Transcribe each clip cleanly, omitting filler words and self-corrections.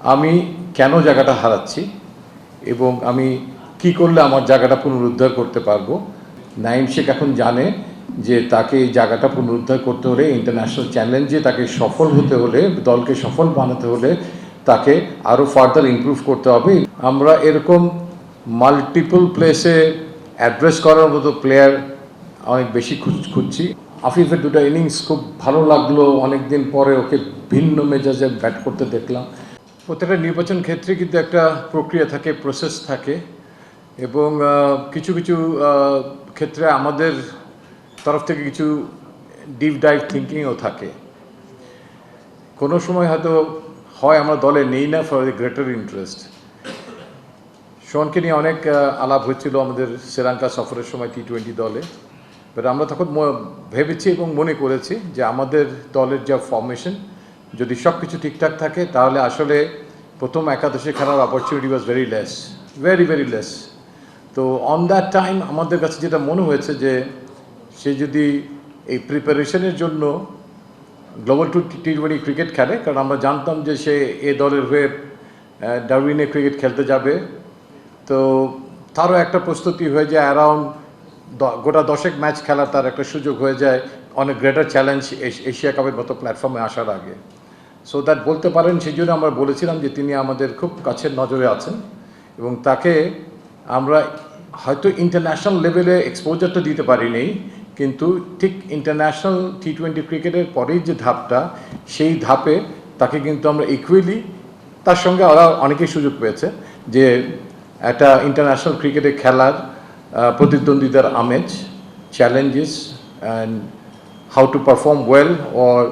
আমি কেন জায়গাটা হারাচ্ছি এবং আমি কি করলে আমার জায়গাটা পুনরুদ্ধার করতে পারবো। নাঈম শেখ এখন জানে যে তাকে এই জায়গাটা পুনরুদ্ধার করতে হলে, ইন্টারন্যাশনাল চ্যালেঞ্জে তাকে সফল হতে হলে, দলকে সফল বানাতে হলে তাকে আরও ফার্দার ইমপ্রুভ করতে হবে। আমরা এরকম মাল্টিপল প্লেসে অ্যাড্রেস করার মতো প্লেয়ার অনেক বেশি খুঁজছি। আফিফের দুটো ইনিংস খুব ভালো লাগলো, অনেকদিন পরে ওকে ভিন্ন মেজাজে ব্যাট করতে দেখলাম। প্রত্যেকটা নির্বাচন ক্ষেত্রে কিন্তু একটা প্রক্রিয়া থাকে, প্রসেস থাকে, এবং কিছু কিছু ক্ষেত্রে আমাদের তরফ থেকে কিছু ডিপ ডাইভ থিঙ্কিংও থাকে। কোনো সময় হয়তো হয় আমরা দলে নেই না ফর দ্য গ্রেটার ইন্টারেস্ট। শোনকে নিয়ে অনেক আলাপ হয়েছিল আমাদের শ্রীলঙ্কা সফরের সময় টি-20 দলে, বাট আমরা তখন ভেবেছি এবং মনে করেছি যে আমাদের দলের যা ফর্মেশন, যদি সব কিছু ঠিকঠাক থাকে তাহলে আসলে প্রথম একাদশে খেলার opportunity was very less, very less. তো অন দ্যাট টাইম আমাদের কাছে যেটা মনে হয়েছে যে সে যদি এই প্রিপারেশনের জন্য গ্লোবাল টি-20 ক্রিকেট খেলে, কারণ আমরা জানতাম যে সে এ দলের হয়ে ডারউইনে ক্রিকেট খেলতে যাবে, তো তারও একটা প্রস্তুতি হয়ে যায়, অ্যারাউন্ড গোটা 10 ম্যাচ খেলার তার একটা সুযোগ হয়ে যায় অনেক গ্রেটার চ্যালেঞ্জ এশিয়া কাপের মতো প্ল্যাটফর্মে আসার আগে। সো দ্যাট বলতে পারেন, সেই জন্য আমরা বলেছিলাম যে তিনি আমাদের খুব কাছের নজরে আছেন এবং তাকে আমরা হয়তো ইন্টারন্যাশনাল লেভেলে এক্সপোজারটা দিতে পারিনি, কিন্তু ঠিক ইন্টারন্যাশনাল টি-20 ক্রিকেটের পরেই যে ধাপটা, সেই ধাপে তাকে কিন্তু আমরা ইকুয়ালি, তার সঙ্গে ওরা অনেকেই সুযোগ পেয়েছে যে একটা ইন্টারন্যাশনাল ক্রিকেটে খেলার প্রতিদ্বন্দ্বিতার আমেজ, challenges and how to perform well, or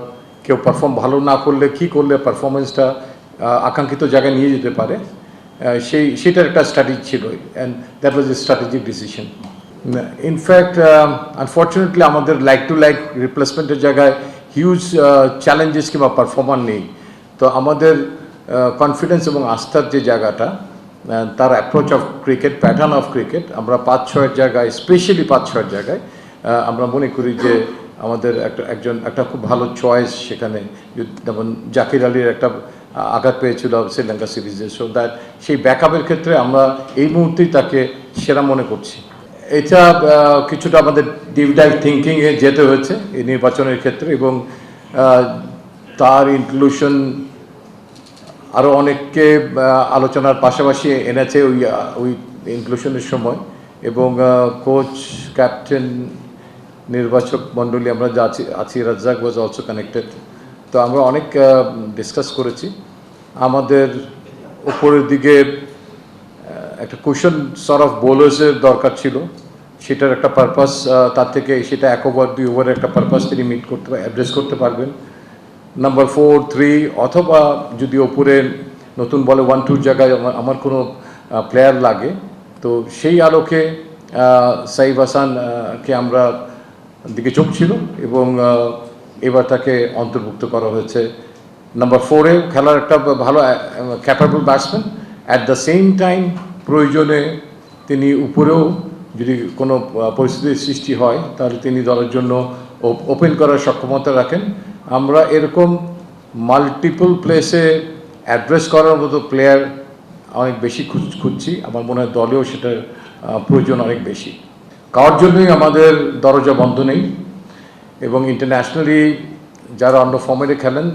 কেউ পারফর্ম ভালো না করলে কী করলে পারফরমেন্সটা আকাঙ্ক্ষিত জায়গায় নিয়ে যেতে পারে, সেটার একটা স্ট্র্যাটেজি ছিল, and that was A strategic decision. In fact unfortunately আমাদের লাইক টু লাইক রিপ্লেসমেন্টের জায়গায় হিউজ চ্যালেঞ্জেস কিংবা পারফর্মার নেই। তো আমাদের কনফিডেন্স এবং আস্থার যে জায়গাটা, তার approach of cricket, pattern of cricket, আমরা 5-6 জায়গায়, স্পেশালি 5-6 জায়গায় আমরা মনে করি যে আমাদের একটা খুব ভালো চয়েস সেখানে। যেমন জাকির আলীর একটা আঘাত পেয়েছিল শ্রীলঙ্কা সিরিজে, সো দ্যাট সেই ব্যাকআপের ক্ষেত্রে আমরা এই মুহূর্তেই তাকে সেরা মনে করছি। এটা কিছুটা আমাদের ডিপ ডাইভ থিঙ্কিংয়ে যেতে হয়েছে এই নির্বাচনের ক্ষেত্রে, এবং তার ইনক্লুশন আরও অনেককে আলোচনার পাশাপাশি এনেছে ওই ইনক্লুশনের সময়, এবং কোচ, ক্যাপ্টেন, নির্বাচক মণ্ডলী আমরা যা আছি, রাজ্জাক ওয়াজ অলসো কানেক্টেড। তো আমরা অনেক ডিসকাস করেছি। আমাদের উপরের দিকে একটা কুশন সর অফ বোলার্সের দরকার ছিল, সেটার একটা পারপাস, তার থেকে সেটা 1 ওভার 2 ওভারের একটা পারপাস তিনি অ্যাড্রেস করতে পারবেন। নাম্বার 4, 3, অথবা যদি ওপরে নতুন বলে 1-2 জায়গায় আমার কোনো প্লেয়ার লাগে, তো সেই আলোকে সাইফ হাসানকে আমরা দিকে চোখ ছিল, এবং এবার তাকে অন্তর্ভুক্ত করা হয়েছে। নাম্বার 4-এ খেলার একটা ভালো capable batsman, at the same time প্রয়োজনে তিনি উপরেও যদি কোনো পরিস্থিতির সৃষ্টি হয় তাহলে তিনি দলের জন্য ওপেন করার সক্ষমতা রাখেন। আমরা এরকম মাল্টিপল প্লেসে অ্যাড্রেস করার মতো প্লেয়ার অনেক বেশি খুঁজছি। আমার মনে হয় দলেও সেটার প্রয়োজন অনেক বেশি। কারোর জন্যই আমাদের দরজা বন্ধ নেই, এবং ইন্টারন্যাশনালি যারা অন্য ফর্মেটে খেলেন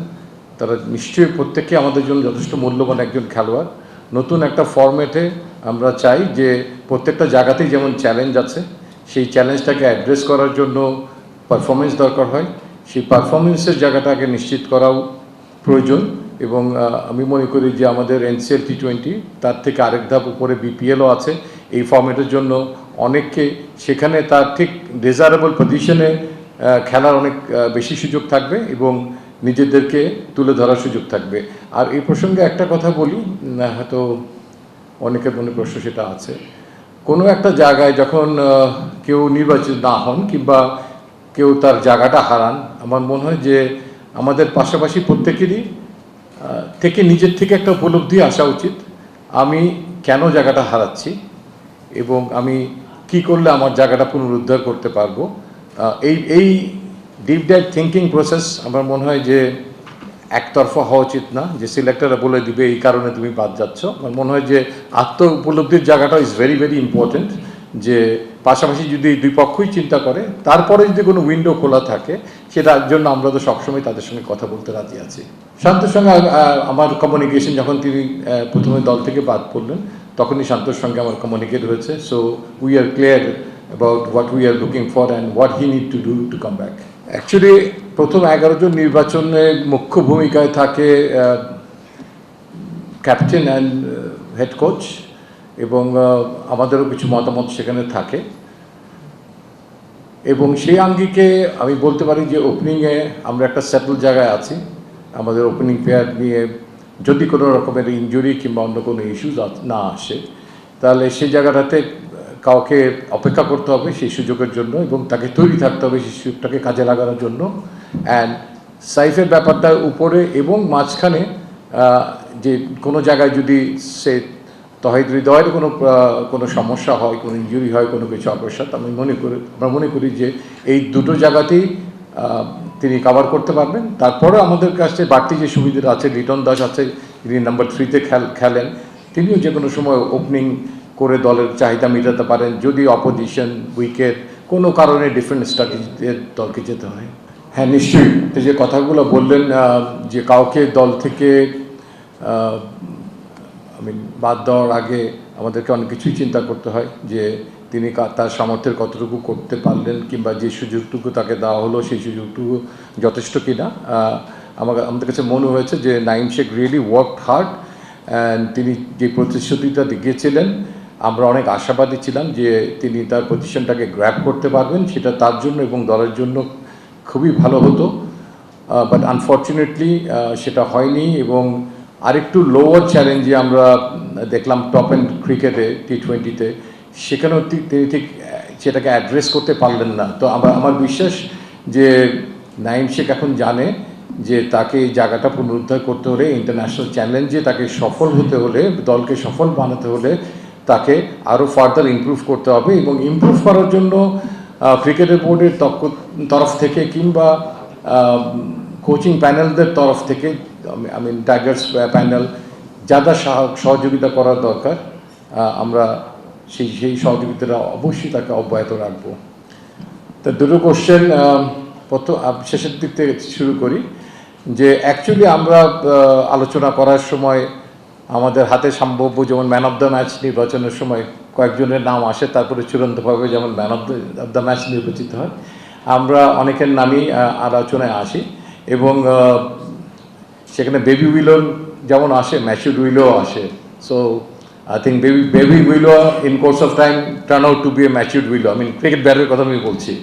তারা নিশ্চয়ই প্রত্যেকে আমাদের জন্য যথেষ্ট মূল্যবান একজন খেলোয়াড়। নতুন একটা ফর্মেটে আমরা চাই যে প্রত্যেকটা জায়গাতেই যেমন চ্যালেঞ্জ আছে, সেই চ্যালেঞ্জটাকে অ্যাড্রেস করার জন্য পারফরমেন্স দরকার হয়, সেই পারফরমেন্সের জায়গাটাকে নিশ্চিত করাও প্রয়োজন। এবং আমি মনে করি যে আমাদের NCL টি-20 তার থেকে আরেক ধাপ উপরে BPLও আছে এই ফর্মেটের জন্য। অনেককে সেখানে তার ঠিক ডিজায়ারেবল পজিশনে খেলার অনেক বেশি সুযোগ থাকবে এবং নিজেদেরকে তুলে ধরার সুযোগ থাকবে। আর এই প্রসঙ্গে একটা কথা বলি, হয়তো অনেকের মনে প্রশ্ন সেটা আছে, কোনো একটা জায়গায় যখন কেউ নির্বাচিত না হন কিংবা কেউ তার জায়গাটা হারান, আমার মনে হয় যে আমাদের পাশাপাশি প্রত্যেকেরই থেকে নিজের থেকে একটা উপলব্ধি আসা উচিত, আমি কেন জায়গাটা হারাচ্ছি এবং আমি কি করলে আমার জায়গাটা পুনরুদ্ধার করতে পারবো। এই ডিপ ডাইভ থিঙ্কিং প্রসেস আমার মনে হয় যে একতরফা হওয়া উচিত না যে সিলেক্টররা বলে দিবে এই কারণে তুমি বাদ যাচ্ছ। আমার মনে হয় যে আত্ম উপলব্ধির জায়গাটা ইজ ভেরি ভেরি ইম্পর্টেন্ট, যে পাশাপাশি যদি দুই পক্ষই চিন্তা করে তারপরে যদি কোনো উইন্ডো খোলা থাকে সেটার জন্য আমরা তো সবসময় তাদের সঙ্গে কথা বলতে রাজি আছি। শান্তর সঙ্গে আমার কমিউনিকেশন, যখন তিনি প্রথমে দল থেকে বাদ পড়লেন তখনই শান্তর সঙ্গে আমার কমিউনিকেট হয়েছে। So we are clear about what we are looking for and what he need to do to come back. Actually প্রথম 11 জন নির্বাচনে মুখ্য ভূমিকায় থাকে ক্যাপ্টেন অ্যান্ড হেড কোচ, এবং আমাদেরও কিছু মতামত সেখানে থাকে। এবং সেই আঙ্গিকে আমি বলতে পারি যে ওপেনিংয়ে আমরা একটা সেটেল জায়গায় আছি। আমাদের ওপেনিং প্লেয়ার নিয়ে যদি কোনো রকমের ইনজুরি কিংবা অন্য কোনো ইস্যুস না আসে, তাহলে সেই জায়গাটাতে কাউকে অপেক্ষা করতে হবে সেই সুযোগের জন্য, এবং তাকে তৈরি থাকতে হবে সেই সুযোগটাকে কাজে লাগানোর জন্য। অ্যান্ড সাইফের ব্যাপারটা উপরে এবং মাঝখানে যে কোনো জায়গায় যদি সে তহিদ হৃদয়ের কোনো সমস্যা হয়, কোনো ইনজুরি হয়, কোনো কিছু অবসাদ, আমরা মনে করি যে এই দুটো জায়গাতেই তিনি কভার করতে পারবেন। তারপরে আমাদের কাছে বাড়তি যে সুবিধা আছে, লিটন দাস আছে যিনি নাম্বার 3-তে খেলেন, তিনিও যে কোনো সময় ওপেনিং করে দলের চাহিদা মেটাতে পারেন যদি অপোজিশন উইকেট কোনো কারণে ডিফারেন্ট স্ট্র্যাটেজিতে দলকে যেতে হয়। হ্যাঁ, নিশ্চয়ই যে কথাগুলো বললেন যে কাউকে দল থেকে বাদ দেওয়ার আগে আমাদেরকে অনেক কিছুই চিন্তা করতে হয়, যে তিনি তার সামর্থ্যের কতটুকু করতে পারলেন, কিংবা যে সুযোগটুকু তাকে দেওয়া হলো সেই সুযোগটুকু যথেষ্ট কিনা। আমাদের কাছে মনে হয়েছে যে Naim Sheikh really worked hard, and তিনি যে প্রতিশ্রুতিটা দিয়েছিলেন আমরা অনেক আশাবাদী ছিলাম যে তিনি তার পজিশনটাকে গ্র্যাব করতে পারবেন, সেটা তার জন্য এবং দলের জন্য খুবই ভালো হতো। বাট আনফর্চুনেটলি সেটা হয়নি, এবং আরেকটু লোয়ার চ্যালেঞ্জে আমরা দেখলাম টপ এন্ড ক্রিকেটে T20-তে, সেখানেও তিনি ঠিক সেটাকে অ্যাড্রেস করতে পারলেন না। তো আমার বিশ্বাস যে নাঈম শেখ এখন জানে যে তাকে এই জায়গাটা পুনরুদ্ধার করতে হলে, ইন্টারন্যাশনাল চ্যালেঞ্জে তাকে সফল হতে হলে, দলকে সফল বানাতে হলে তাকে আরও ফার্দার ইমপ্রুভ করতে হবে। এবং ইমপ্রুভ করার জন্য ক্রিকেটের বোর্ডের তরফ থেকে কিংবা কোচিং প্যানেলদের তরফ থেকে, টাইগার্স প্যানেল যারা সহযোগিতা করার দরকার, আমরা সেই সহযোগিতাটা অবশ্যই তাকে অব্যাহত রাখবো। তো দুটো কোশ্চেন, শেষের দিক থেকে শুরু করি, যে অ্যাকচুয়ালি আমরা আলোচনা করার সময় আমাদের হাতে সম্ভাব্য যেমন ম্যান অফ দ্য ম্যাচ নির্বাচনের সময় কয়েকজনের নাম আসে, তারপরে চূড়ান্তভাবে যেমন ম্যান অফ দ্য ম্যাচ নির্বাচিত হয়, আমরা অনেকের নামই আলোচনায় আসি। এবং সেখানে বেবি উইলো যেমন আসে, ম্যাচুড উইলো আসে। So I think baby willow in course of time turn out to be a matured willow. Cricket ব্যাটের কথা আমি বলছি।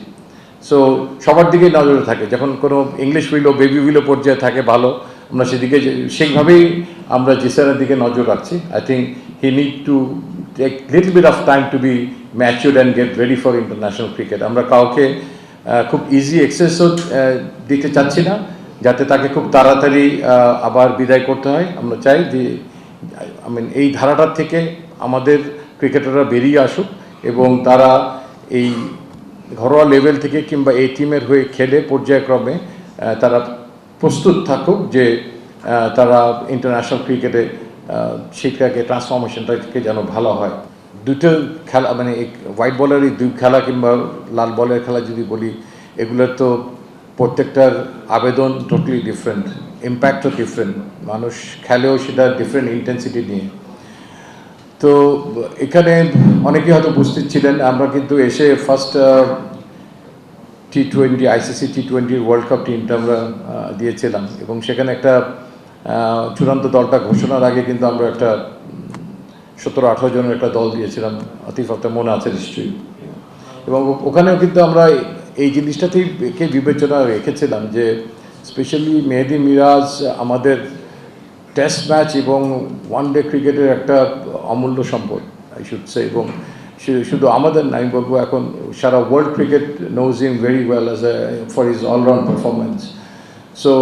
সো সবার দিকেই নজরে থাকে, যখন কোনো ইংলিশ উইলো বেবি উইলো পর্যায়ে থাকে ভালো, আমরা সেদিকে সেইভাবেই আমরা জিসারের দিকে নজর রাখছি। I think he need to take little bit of time to be matured and get ready for international cricket. আমরা কাউকে খুব ইজি এক্সেসও দিতে চাচ্ছি না, যাতে তাকে খুব তাড়াতাড়ি আবার বিদায় করতে হয়। আমরা চাই যে এই ধারাটার থেকে আমাদের ক্রিকেটাররা বেরিয়ে আসুক, এবং তারা এই ঘরোয়া লেভেল থেকে কিংবা এই টিমের হয়ে খেলে পর্যায়ক্রমে তারা প্রস্তুত থাকুক যে তারা ইন্টারন্যাশনাল ক্রিকেটে সেটাকে ট্রান্সফরমেশনটাকে যেন ভালো হয়। দুটো খেলা, হোয়াইট বলের দুই খেলা কিংবা লাল বলের খেলা যদি বলি, এগুলোর তো প্রত্যেকটার আবেদন টোটালি ডিফারেন্ট, ইম্প্যাক্টও ডিফারেন্ট, মানুষ খেলেও সেটা ডিফারেন্ট ইন্টেন্সিটি নিয়ে। তো এখানে অনেকেই হয়তো উপস্থিত ছিলেন, আমরা কিন্তু এসে first T20 ICC T20 world cup টিমটা আমরা দিয়েছিলাম, এবং সেখানে একটা চূড়ান্ত দলটা ঘোষণার আগে কিন্তু আমরা একটা 17-18 জনের একটা দল দিয়েছিলাম, আতিফ আপনার মনে আছে নিশ্চয়ই। এবং ওখানেও কিন্তু আমরা এই জিনিসটাতেই বিবেচনা রেখেছিলাম যে স্পেশালি মেহেদী মিরাজ আমাদের টেস্ট ম্যাচ এবং ওয়ান ডে ক্রিকেটের একটা অমূল্য সম্পদ আই শুড সে। এবং শুধু আমাদের না, আমি বলবো এখন সারা world cricket knows him very well as a for his all round performance. So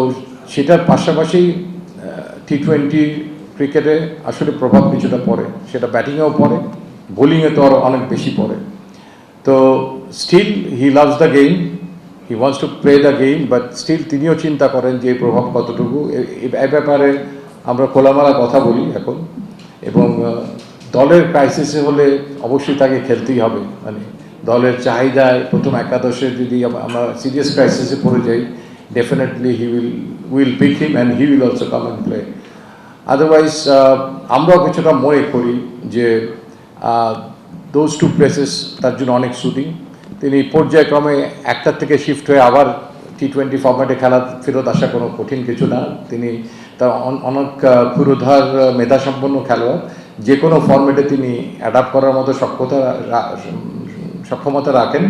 সেটার পাশাপাশি T20 ক্রিকেটে আসলে প্রভাব কিছুটা পড়ে, সেটা ব্যাটিংয়েও পড়ে, বোলিংয়ে তো আরও অনেক বেশি পড়ে। তো still he loves the game, he wants to play the game, but still তিনিও চিন্তা করেন যে এই প্রভাব কতটুকু। এ ব্যাপারে আমরা খোলামেলা কথা বলি এখন, এবং দলের ক্রাইসিসে হলে অবশ্যই তাকে খেলতেই হবে। মানে দলের চাহিদায় প্রথম একাদশে যদি আমরা সিরিয়াস ক্রাইসিসে পড়ে যাই, definitely will pick him and he will also come and play. Otherwise আমরাও কিছুটা মনে করি যে দোজ টু প্লেসেস তার জন্য অনেক সুদিং। তিনি পর্যায়ক্রমে একটার থেকে শিফট হয়ে আবার T20 ফরম্যাটে খেলা ফেরত আসা কোনো কঠিন কিছু না। তিনি তার অনেক পুরোধার মেধাসম্পন্ন খেলোয়াড়, যে কোনো ফরম্যাটে তিনি অ্যাডাপ্ট করার মতো সক্ষমতা রাখেন।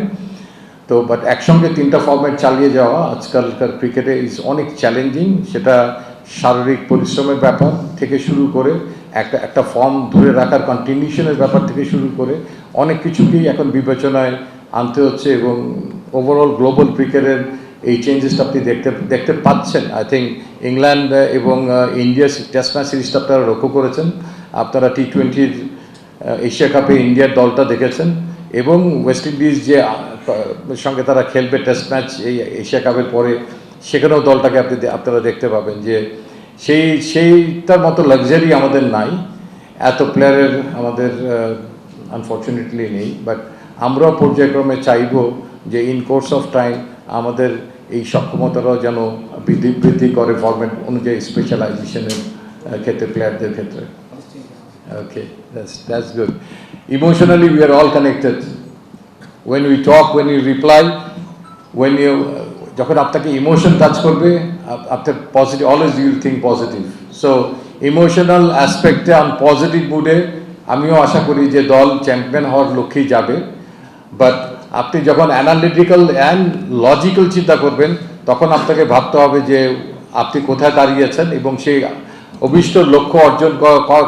তো বাট একসঙ্গে তিনটা ফরম্যাট চালিয়ে যাওয়া আজকালকার ক্রিকেটে ইজ অনেক চ্যালেঞ্জিং। সেটা শারীরিক পরিশ্রমের ব্যাপার থেকে শুরু করে একটা ফর্ম ধরে রাখার কন্টিনিউশনের ব্যাপার থেকে শুরু করে অনেক কিছুকেই এখন বিবেচনায় আনতে হচ্ছে, এবং ওভারঅল গ্লোবাল ক্রিকেটের এই চেঞ্জেসটা আপনি দেখতে পাচ্ছেন। আই থিঙ্ক ইংল্যান্ড এবং ইন্ডিয়ার টেস্ট ম্যাচ সিরিজটা আপনারা লক্ষ্য করেছেন, আপনারা T20 এশিয়া কাপে ইন্ডিয়ার দলটা দেখেছেন, এবং ওয়েস্ট ইন্ডিজ যে সঙ্গে তারা খেলবে টেস্ট ম্যাচ এই এশিয়া কাপের পরে, সেখানেও দলটাকে আপনারা দেখতে পাবেন যে সেইটার মতো লাক্সারি আমাদের নাই, এত প্লেয়ারের আমাদের আনফর্চুনেটলি নেই। বাট আমরাও পর্যায়ক্রমে চাইব যে ইন কোর্স অফ টাইম আমাদের এই সক্ষমতাটাও যেন বৃদ্ধি করে ফরম্যাট অনুযায়ী স্পেশালাইজেশনের ক্ষেত্রে, প্লেয়ারদের ক্ষেত্রে। ওকে, that's good. Emotionally we are all connected. When we talk, when you reply, when you যখন আপনাকে ইমোশন টাচ করবে, আপনার positive, always you will think positive. So emotional অ্যাসপেক্টে অন পজিটিভ মুডে আমিও আশা করি যে দল চ্যাম্পিয়ন হওয়ার লক্ষ্যেই যাবে। বাট আপনি যখন অ্যানালিটিক্যাল অ্যান্ড লজিক্যাল চিন্তা করবেন, তখন আপনাকে ভাবতে হবে যে আপনি কোথায় দাঁড়িয়েছেন এবং সেই অভিষ্ট লক্ষ্য অর্জন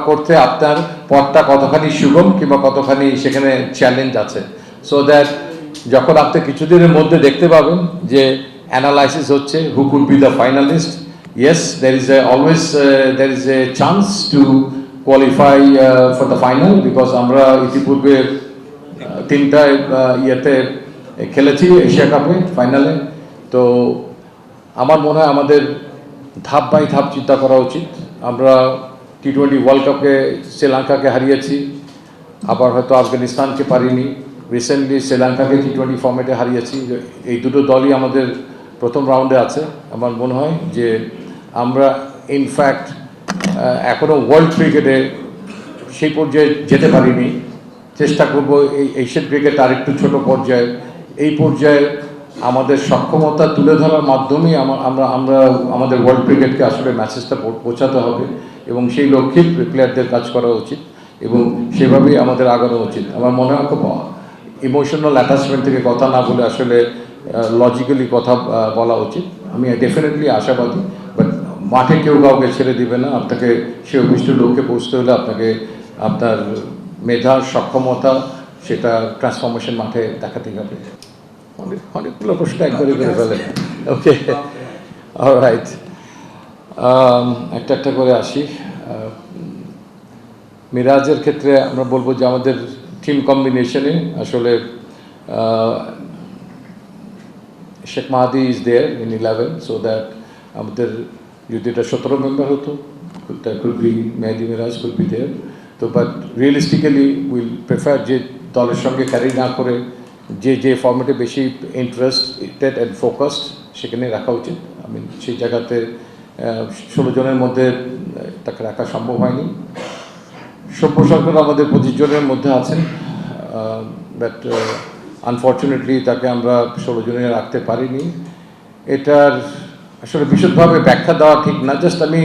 করতে আপনার পথটা কতখানি সুগম কিংবা কতখানি সেখানে চ্যালেঞ্জ আছে। সো দ্যাট যখন আপনি কিছুদিনের মধ্যে দেখতে পাবেন যে অ্যানালাইসিস হচ্ছে who could be the finalist, yes there is a chance to qualify for the final, because আমরা ইতিপূর্বে তিনটা ইয়েতে খেলেছি এশিয়া কাপে ফাইনালে। তো আমার মনে হয় আমাদের ধাপ বাই ধাপ চিন্তা করা উচিত। আমরা T20 ওয়ার্ল্ড কাপে শ্রীলঙ্কাকে হারিয়েছি, আবার হয়তো আফগানিস্তানকে পারিনি, রিসেন্টলি শ্রীলঙ্কাকে T20 ফর্মেটে হারিয়েছি। এই দুটো দলই আমাদের প্রথম রাউন্ডে আছে। আমার মনে হয় যে আমরা ইনফ্যাক্ট এখনও ওয়ার্ল্ড ক্রিকেটে সেই পর্যায়ে যেতে পারিনি। চেষ্টা করব এই এশিয়ান ক্রিকেট আরেকটু ছোট পর্যায়ে, এই পর্যায়ে আমাদের সক্ষমতা তুলে ধরার মাধ্যমেই আমরা আমাদের ওয়ার্ল্ড ক্রিকেটকে আসলে মেসেজটা পৌঁছাতে হবে, এবং সেই লক্ষ্যে প্লেয়ারদের কাজ করা উচিত, এবং সেভাবেই আমাদের আগানো উচিত। আমার মনে হয় খুব ইমোশনাল অ্যাটাচমেন্ট থেকে কথা না বলে আসলে লজিক্যালি কথা বলা উচিত। আমি ডেফিনেটলি আশাবাদী, বাট মাঠে কেউ কাউকে ছেড়ে দিবে না। আপনাকে সে অভিষ্ট লক্ষ্যে পৌঁছতে হলে আপনাকে আপনার মেধা, সক্ষমতা, সেটা ট্রান্সফরমেশন মাঠে দেখাতেই হবে। অনেকগুলো প্রশ্ন একবারে করে ফেলেন। ওকে, অলরাইট, একটা করে আসি। মিরাজের ক্ষেত্রে আমরা বলবো যে আমাদের টিম কম্বিনেশনে আসলে Sheikh Mahedi is there in 11, so that আমাদের যদি এটা 17 মেম্বার হতো, could be Mehedi Miraz could be there. তো বাট রিয়েলিস্টিক্যালি উইল প্রেফার যে দলের সঙ্গে ক্যারি না করে যে ফর্মেটে বেশি ইন্টারেস্টেড অ্যান্ড ফোকাসড সেখানে রাখা উচিত। আমি সেই জায়গাতে 16 জনের মধ্যে তাকে রাখা সম্ভব হয়নি। সভ্য সরকার আমাদের 25 জনের মধ্যে আছেন, বাট আনফর্চুনেটলি তাকে আমরা 16 জনে রাখতে পারিনি। এটার আসলে বিশদভাবে ব্যাখ্যা দেওয়া ঠিক না, জাস্ট আমি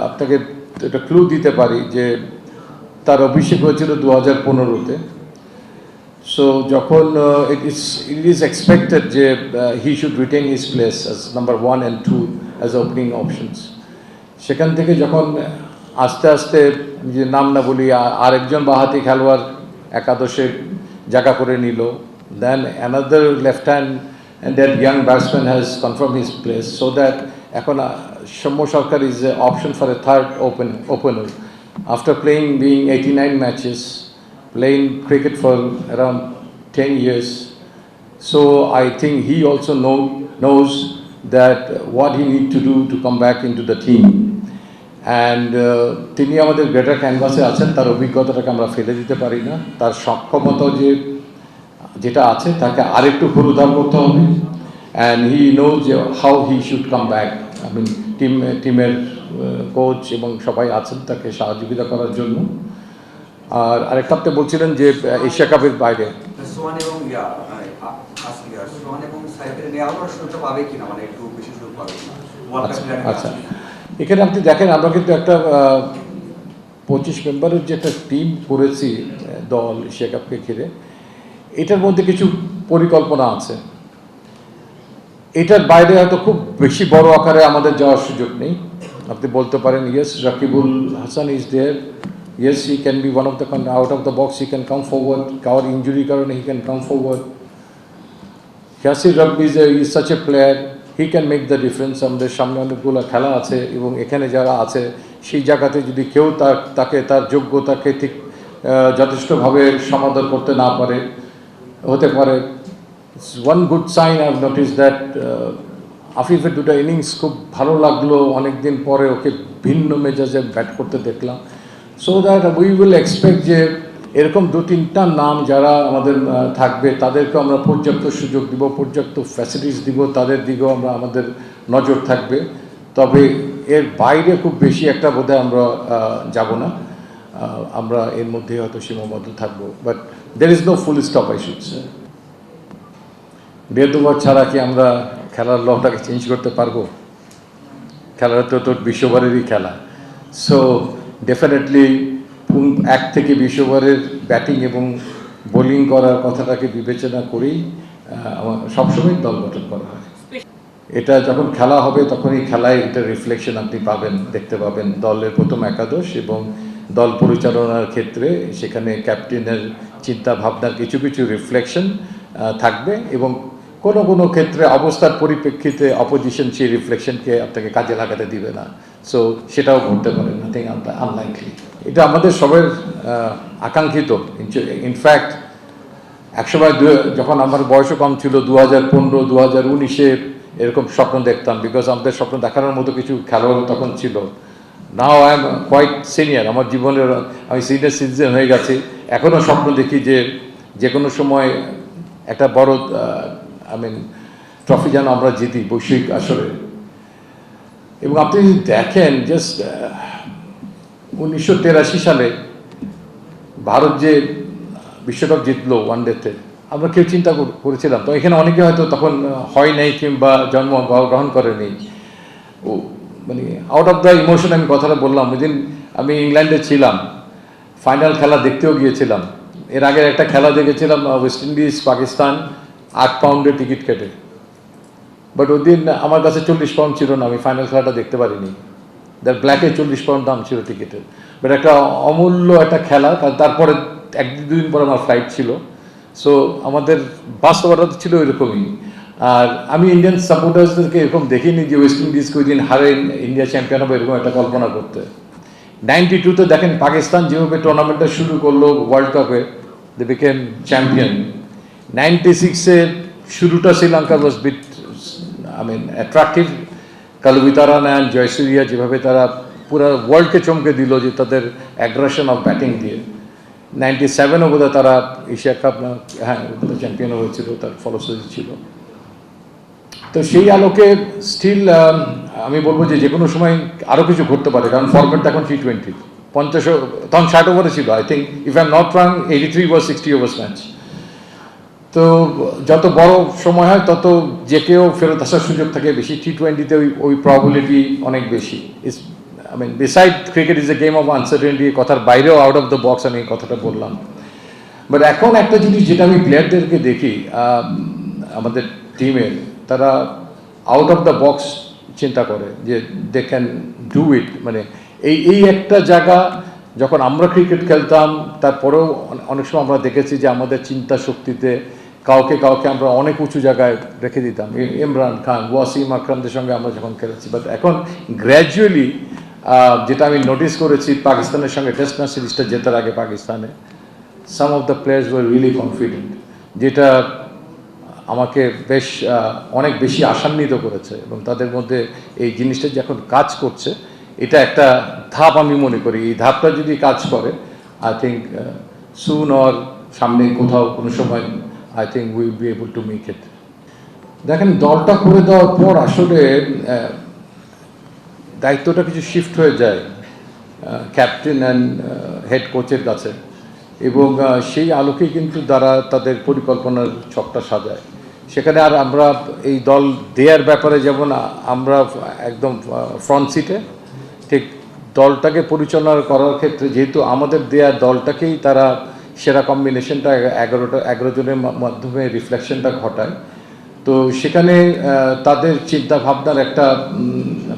আপনাকে একটা ক্লু দিতে পারি যে তার অভিষেক হয়েছিল 2015-তে। সো যখন ইট ইজ এক্সপেক্টেড যে he should written his place as number 1 and 2 as opening options, সেখান থেকে যখন আস্তে আস্তে যে নাম না বলি আরেকজন বাঁহাতি খেলোয়াড় একাদশে জায়গা করে নিল, then another left hand and that young batsman has confirmed his place, so that এখন সৌম্য সরকার is an option for a third opener. After being 89 matches, playing cricket for around 10 years, So I think he also knows that what he need to do to come back into the team. And তিনি আমাদের greater ক্যানভাসে আছেন, তার অভিজ্ঞতাটাকে আমরা ফেলে দিতে পারি না, তার সক্ষমতা যেটা আছে তাকে আরেকটু পুনরুদ্ধার করতে হবে। And he knows how he should come back. I mean টিমের কোচ এবং সবাই আছেন তাকে সহযোগিতা করার জন্য। আর আরেকটা আপনি বলছিলেন যে এশিয়া কাপের বাইরে সোহান এবং সোহান এবং সাইফের নেওয়ার সুযোগ পাবে কিনা, মানে একটু বেশি সুযোগ পাবে কিনা? আচ্ছা, এখানে আপনি দেখেন আমরা কিন্তু একটা 25 মেম্বারের যে একটা টিম করেছি দল এশিয়া কাপকে ঘিরে, এটার মধ্যে কিছু পরিকল্পনা আছে। এটার বাইরে হয়তো খুব বেশি বড় আকারে আমাদের যাওয়ার সুযোগ নেই। আপনি বলতে পারেন yes Rakibul Hasan is there, yes he can be one of the out of the box, he can come forward, কারোর ইঞ্জুরির কারণে he can come forward. Yasir Rabbi is such a player, he can make the difference. আমাদের সামনে অনেকগুলো খেলা আছে এবং এখানে যারা আছে সেই জায়গাতে যদি কেউ তাকে তার যোগ্যতাকে ঠিক যথেষ্টভাবে সমাদর করতে না পারে, হতে পারে। One good sign I notice that আফিফের দুটো ইনিংস খুব ভালো লাগলো, অনেকদিন পরে ওকে ভিন্ন মেজাজে ব্যাট করতে দেখলাম। So that we will expect যে এরকম 2-3টা নাম যারা আমাদের থাকবে তাদেরকে আমরা পর্যাপ্ত সুযোগ দিব, পর্যাপ্ত ফ্যাসিলিটিস দিব, তাদের দিকেও আমাদের নজর থাকবে। তবে এর বাইরে খুব বেশি একটা বোধহয় আমরা যাব না, আমরা এর মধ্যে হয়তো সীমাবদ্ধ থাকবো। But there is no full stop I should say. 1.5 over ছাড়া কি আমরা খেলার লটাকে চেঞ্জ করতে পারবো? খেলাটা তো বিশ্ববারেরই খেলা। সো ডেফিনেটলি 1 থেকে 20 ওভারের ব্যাটিং এবং বোলিং করার কথাটাকে বিবেচনা করেই সবসময় দল গঠন করা হয়। এটা যখন খেলা হবে তখনই খেলায় এটা রিফ্লেকশন আপনি পাবেন, দেখতে পাবেন দলের প্রথম একাদশ এবং দল পরিচালনার ক্ষেত্রে সেখানে ক্যাপ্টেনের চিন্তা ভাবনার কিছু কিছু রিফ্লেকশন থাকবে এবং কোনো ক্ষেত্রে অবস্থার পরিপ্রেক্ষিতে অপোজিশন সেই রিফ্লেকশনকে আপনাকে কাজে লাগাতে দিবে না। সো সেটাও ঘটতে পারে, নাথিং আনলাইকলি। এটা আমাদের সবার আকাঙ্ক্ষিত। ইনফ্যাক্ট একসময় যখন আমার বয়সও কম ছিল, 2015, 2019-এ এরকম স্বপ্ন দেখতাম, বিকজ আমাদের স্বপ্ন দেখানোর মতো কিছু খেলোয়াড় তখন ছিল। Now I am quite senior, আমার জীবনের আমি সিনিয়র সিটিজেন হয়ে গেছি। এখনও স্বপ্ন দেখি যে কোনো সময় একটা বড় ট্রফি যেন আমরা জিতি বৈশ্বিক আসরে। এবং আপনি যদি দেখেন জাস্ট 1983 সালে ভারত যে বিশ্বকাপ জিতলো ওয়ানডেতে, আমরা কেউ চিন্তা করেছিলাম? তো এখানে অনেকে হয়তো তখন হয় নাই কিংবা জন্মগ্রহণ করেনি। ও মানে আউট অফ দ্য ইমোশন আমি কথাটা বললাম। ওই দিন আমি ইংল্যান্ডে ছিলাম, ফাইনাল খেলা দেখতেও গিয়েছিলাম। এর আগের একটা খেলা দেখেছিলাম ওয়েস্ট ইন্ডিজ পাকিস্তান, 8 পাউন্ডের টিকিট কেটে। বাট ওই দিন আমার কাছে 40 পাউন্ড ছিল না, আমি ফাইনাল খেলাটা দেখতে পারিনি। ব্ল্যাকে 40 পাউন্ড দাম ছিল টিকিটের। বাট একটা অমূল্য একটা খেলা। তারপরে 1-2 দিন পরে আমার ফ্লাইট ছিল। সো আমাদের বাস্তবতা ছিল এরকমই। আর আমি ইন্ডিয়ান সাপোর্টার্সদেরকে এরকম দেখিনি যে ওয়েস্ট ইন্ডিজকে ওই দিন হারে ইন্ডিয়া চ্যাম্পিয়ন হবে এরকম একটা কল্পনা করতে। 92-তে দেখেন পাকিস্তান যেভাবে টুর্নামেন্টটা শুরু করলো ওয়ার্ল্ড কাপে, দে বিকেম চ্যাম্পিয়ন। 96-এ শুরুটা শ্রীলঙ্কার was bit attractive. Kaluwitharana and Jayasuriya যেভাবে তারা পুরো ওয়ার্ল্ডকে চমকে দিল যে তাদের অ্যাগ্রেশন অফ ব্যাটিং দিয়ে। 97-ও বোধহয় তারা এশিয়া কাপ চ্যাম্পিয়নও হয়েছিল, তার ফলশ্রুতি ছিল। তো সেই আলোকে স্টিল আমি বলবো যে কোনো সময় আরও কিছু ঘটতে পারে, কারণ ফরম্যাটটা এখন T20, 50 তখন 60 ওভারে ছিল। I think if I am not wrong 83 was 60 ওভার্স match. তো যত বড় সময় হয় তত যে কেউ ফেরত আসার সুযোগ থাকে বেশি। T20-তে ওই প্রবাবিলিটি অনেক বেশি। I mean, beside cricket is a game of uncertainty, কথার বাইরেও আউট অফ দ্য বক্স আমি কথাটা বললাম। বাট এখন একটা জিনিস যেটা আমি প্লেয়ারদেরকে দেখি আমাদের টিমের, তারা আউট অফ দ্য বক্স চিন্তা করে যে দে ক্যান ডু ইট। মানে এই একটা জায়গা যখন আমরা ক্রিকেট খেলতাম তারপরেও অনেক সময় আমরা দেখেছি যে আমাদের চিন্তা শক্তিতে কাউকে আমরা অনেক উঁচু জায়গায় রেখে দিতাম। ইমরান খান, ওয়াসিম আকরামদের সঙ্গে আমরা যখন খেলেছি। বাট এখন গ্র্যাজুয়ালি যেটা আমি নোটিস করেছি পাকিস্তানের সঙ্গে টেস্ট ম্যাচ সিরিজটা জেতার আগে পাকিস্তানে some of the players were really confident, যেটা আমাকে বেশ অনেক বেশি আশান্বিত করেছে এবং তাদের মধ্যে এই জিনিসটা যখন কাজ করছে এটা একটা ধাপ আমি মনে করি। এই ধাপটা যদি কাজ করে আই থিঙ্ক সুন অর সামনে কোথাও কোনো সময় I think will be able to make it. দেখেন, দলটা করে দেওয়ার পর আসলে দায়িত্বটা কিছু শিফট হয়ে যায় ক্যাপ্টেন অ্যান্ড হেড কোচের কাছে এবং সেই আলোকেই কিন্তু তারা তাদের পরিকল্পনার ছকটা সাজায়। সেখানে আর আমরা এই দল দেয়ার ব্যাপারে যেমন আমরা একদম ফ্রন্ট সিটে, ঠিক দলটাকে পরিচালনা করার ক্ষেত্রে যেহেতু আমাদের দেয়া দলটাকেই তারা সেরা কম্বিনেশনটা 11 জনের মাধ্যমে রিফ্লেকশনটা ঘটায়। তো সেখানে তাদের চিন্তা ভাবনার একটা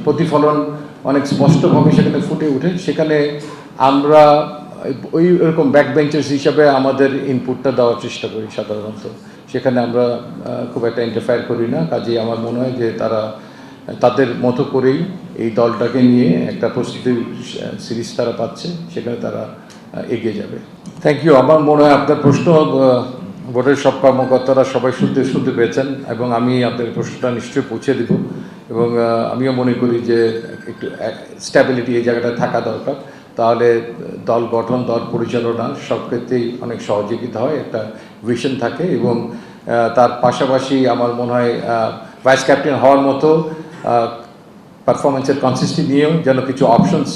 প্রতিফলন অনেক স্পষ্টভাবে সেখানে ফুটে ওঠে। সেখানে আমরা ওই এরকম ব্যাক বেঞ্চার্স হিসাবে আমাদের ইনপুটটা দেওয়ার চেষ্টা করি সাধারণত। সেখানে আমরা খুব একটা ইন্টারফেয়ার করি না। কাজেই আমার মনে হয় যে তারা তাদের মতো করেই এই দলটাকে নিয়ে একটা প্রস্তুতি সিরিজ তারা পাচ্ছে, সেখানে তারা এগিয়ে যাবে। Thank you. আমার মনে হয় আপনার প্রশ্ন বোর্ডের সব কর্মকর্তারা সবাই শুনতে পেয়েছেন এবং আমি আপনাদের প্রশ্নটা নিশ্চয়ই পৌঁছে দেব এবং আমিও মনে করি যে একটু স্ট্যাবিলিটি এই জায়গাটা থাকা দরকার। তাহলে দল গঠন, দল পরিচালনা সব ক্ষেত্রেই অনেক সহযোগিতা হয়, একটা ভিশন থাকে এবং তার পাশাপাশি আমার মনে হয় ভাইস ক্যাপ্টেন হওয়ার মতো পারফরমেন্সের কনসিস্টেন্সি নিয়েও যেন কিছু অপশনস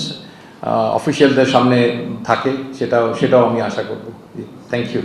অফিসিয়ালদের সামনে থাকে, সেটাও আমি আশা করব। Thank you.